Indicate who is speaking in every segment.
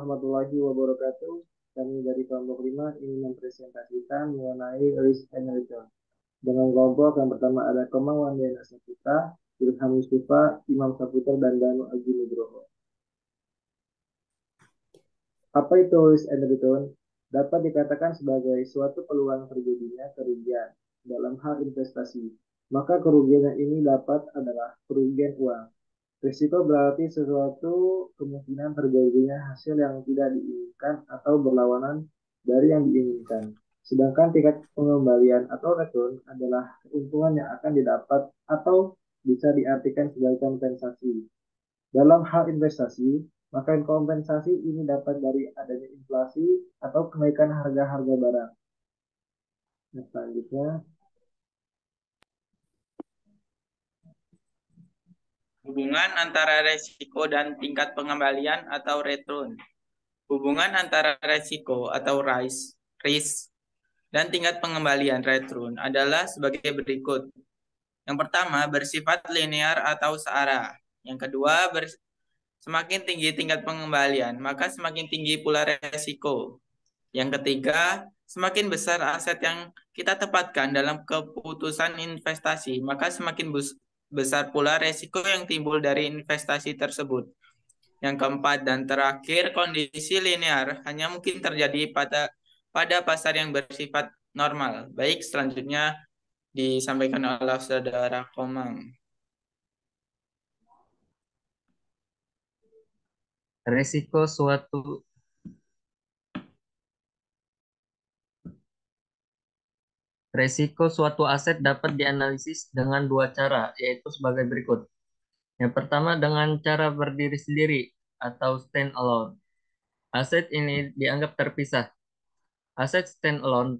Speaker 1: warahmatullahi wabarakatuh. Kami dari kelompok 5 ingin mempresentasikan mengenai risk and return. Dengan kelompok yang pertama ada Kemang Wandana Saputra, Ilham Mustafa, Imam Saputra, dan Danu Aji Nugroho. Apa itu risk and return? Dapat dikatakan sebagai suatu peluang terjadinya kerugian dalam hal investasi. Maka kerugian ini dapat adalah kerugian uang. Risiko berarti sesuatu kemungkinan terjadinya hasil yang tidak diinginkan atau berlawanan dari yang diinginkan. Sedangkan tingkat pengembalian atau return adalah keuntungan yang akan didapat atau bisa diartikan sebagai kompensasi. Dalam hal investasi, maka kompensasi ini dapat dari adanya inflasi atau kenaikan harga-harga barang. Nah, selanjutnya,
Speaker 2: Hubungan antara resiko dan tingkat pengembalian atau return. Hubungan antara resiko atau risk dan tingkat pengembalian return adalah sebagai berikut. Yang pertama, bersifat linear atau searah. Yang kedua, semakin tinggi tingkat pengembalian, maka semakin tinggi pula resiko. Yang ketiga, semakin besar aset yang kita tempatkan dalam keputusan investasi, maka semakin besar pula resiko yang timbul dari investasi tersebut. Yang keempat dan terakhir, kondisi linear hanya mungkin terjadi pada pasar yang bersifat normal. Baik, selanjutnya disampaikan oleh Saudara Komang.
Speaker 3: Resiko suatu aset dapat dianalisis dengan dua cara, yaitu sebagai berikut. Yang pertama dengan cara berdiri sendiri atau stand alone. Aset ini dianggap terpisah. Aset stand alone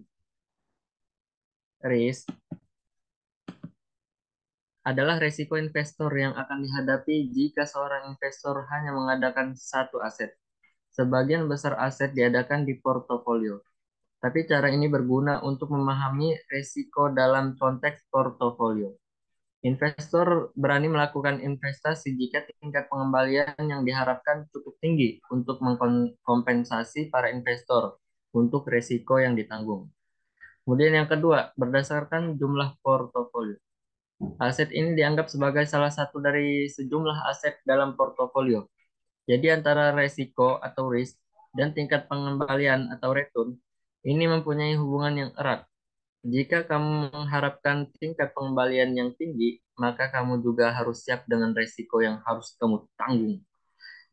Speaker 3: risk adalah resiko investor yang akan dihadapi jika seorang investor hanya mengadakan satu aset. Sebagian besar aset diadakan di portofolio. Tapi cara ini berguna untuk memahami resiko dalam konteks portofolio. Investor berani melakukan investasi jika tingkat pengembalian yang diharapkan cukup tinggi untuk mengkompensasi para investor untuk resiko yang ditanggung. Kemudian yang kedua, berdasarkan jumlah portofolio. Aset ini dianggap sebagai salah satu dari sejumlah aset dalam portofolio. Jadi antara resiko atau risk dan tingkat pengembalian atau return ini mempunyai hubungan yang erat. Jika kamu mengharapkan tingkat pengembalian yang tinggi, maka kamu juga harus siap dengan resiko yang harus kamu tanggung.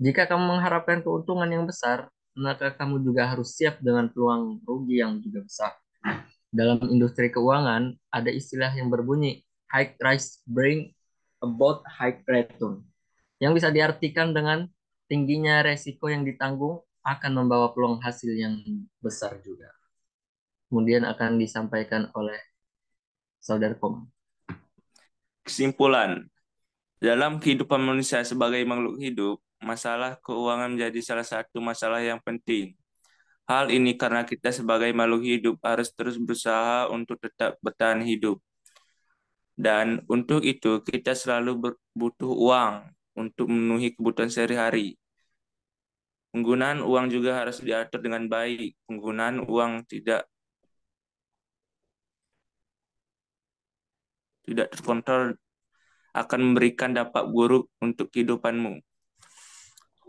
Speaker 3: Jika kamu mengharapkan keuntungan yang besar, maka kamu juga harus siap dengan peluang rugi yang juga besar. Dalam industri keuangan, ada istilah yang berbunyi, high risk bring about high return, yang bisa diartikan dengan tingginya resiko yang ditanggung akan membawa peluang hasil yang besar juga. Kemudian akan disampaikan oleh Saudara Kom.
Speaker 4: Kesimpulan, dalam kehidupan manusia sebagai makhluk hidup, masalah keuangan menjadi salah satu masalah yang penting. Hal ini karena kita sebagai makhluk hidup harus terus berusaha untuk tetap bertahan hidup. Dan untuk itu kita selalu butuh uang untuk memenuhi kebutuhan sehari-hari. Penggunaan uang juga harus diatur dengan baik. Penggunaan uang tidak terkontrol akan memberikan dampak buruk untuk kehidupanmu.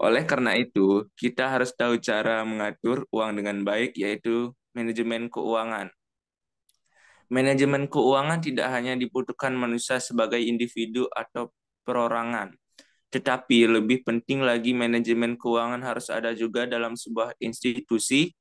Speaker 4: Oleh karena itu, kita harus tahu cara mengatur uang dengan baik, yaitu manajemen keuangan. Manajemen keuangan tidak hanya dibutuhkan manusia sebagai individu atau perorangan, tetapi lebih penting lagi manajemen keuangan harus ada juga dalam sebuah institusi